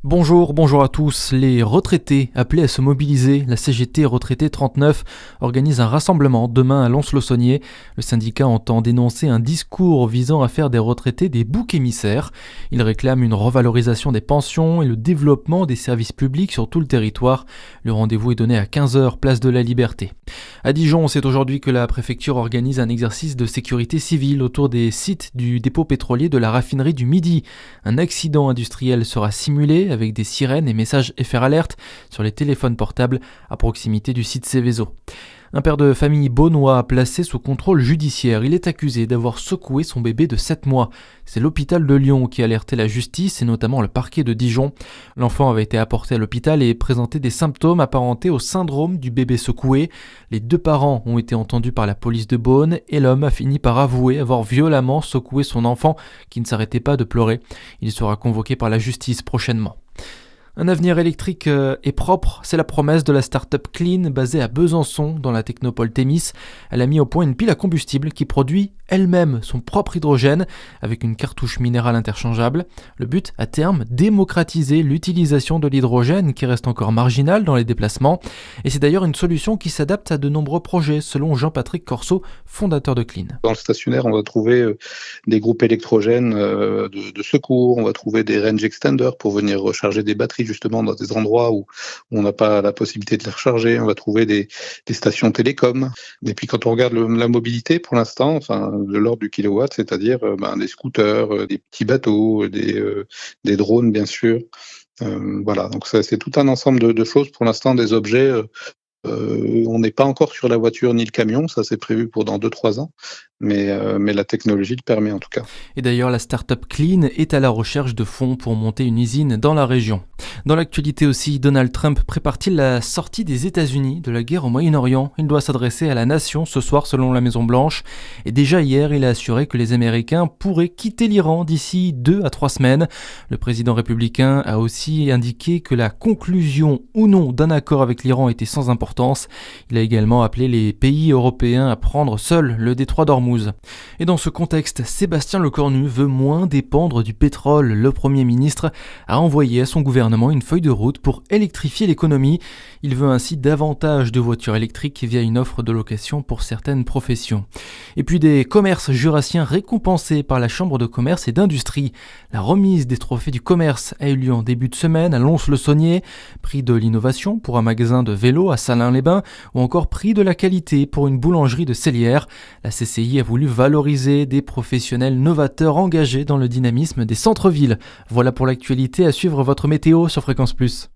Bonjour à tous. Les retraités appelés à se mobiliser, la CGT Retraités 39 organise un rassemblement demain à Lons-le-Saunier. Le syndicat entend dénoncer un discours visant à faire des retraités des boucs émissaires. Il réclame une revalorisation des pensions et le développement des services publics sur tout le territoire. Le rendez-vous est donné à 15h, place de la Liberté. À Dijon, c'est aujourd'hui que la préfecture organise un exercice de sécurité civile autour des sites du dépôt pétrolier de la raffinerie du Midi. Un accident industriel sera simulé avec des sirènes et messages FR Alert sur les téléphones portables à proximité du site Céveso. Un père de famille beaunois placé sous contrôle judiciaire. Il est accusé d'avoir secoué son bébé de 7 mois. C'est l'hôpital de Lyon qui a alerté la justice et notamment le parquet de Dijon. L'enfant avait été apporté à l'hôpital et présentait des symptômes apparentés au syndrome du bébé secoué. Les deux parents ont été entendus par la police de Beaune et l'homme a fini par avouer avoir violemment secoué son enfant qui ne s'arrêtait pas de pleurer. Il sera convoqué par la justice prochainement. Un avenir électrique et propre, c'est la promesse de la start-up Clean basée à Besançon dans la technopole Thémis. Elle a mis au point une pile à combustible qui produit elle-même son propre hydrogène avec une cartouche minérale interchangeable. Le but, à terme, démocratiser l'utilisation de l'hydrogène qui reste encore marginal dans les déplacements. Et c'est d'ailleurs une solution qui s'adapte à de nombreux projets selon Jean-Patrick Corso, fondateur de Clean. Dans le stationnaire, on va trouver des groupes électrogènes de secours, on va trouver des range extenders pour venir recharger des batteries justement dans des endroits où on n'a pas la possibilité de les recharger, on va trouver des stations télécom. Et puis quand on regarde la mobilité pour l'instant, de l'ordre du kilowatt, c'est-à-dire des scooters, des petits bateaux, des drones bien sûr. Voilà, donc ça, c'est tout un ensemble de choses pour l'instant, des objets. On n'est pas encore sur la voiture ni le camion, ça c'est prévu pour dans 2-3 ans, mais la technologie le permet en tout cas. Et d'ailleurs, la start-up Clean est à la recherche de fonds pour monter une usine dans la région. Dans l'actualité aussi, Donald Trump prépare-t-il la sortie des États-Unis de la guerre au Moyen-Orient ? Il doit s'adresser à la nation ce soir selon la Maison-Blanche. Et déjà hier, il a assuré que les Américains pourraient quitter l'Iran d'ici 2 à 3 semaines. Le président républicain a aussi indiqué que la conclusion ou non d'un accord avec l'Iran était sans importance. Il a également appelé les pays européens à prendre seuls le détroit d'Ormuz. Et dans ce contexte, Sébastien Lecornu veut moins dépendre du pétrole. Le Premier ministre a envoyé à son gouvernement une feuille de route pour électrifier l'économie. Il veut ainsi davantage de voitures électriques via une offre de location pour certaines professions. Et puis des commerces jurassiens récompensés par la Chambre de commerce et d'industrie. La remise des trophées du commerce a eu lieu en début de semaine à Lons-le-Saunier. Prix de l'innovation pour un magasin de vélo à Salins-les-Bains ou encore prix de la qualité pour une boulangerie de Cellières. La CCI a voulu valoriser des professionnels novateurs engagés dans le dynamisme des centres-villes. Voilà pour l'actualité, à suivre votre météo sur Fréquence Plus.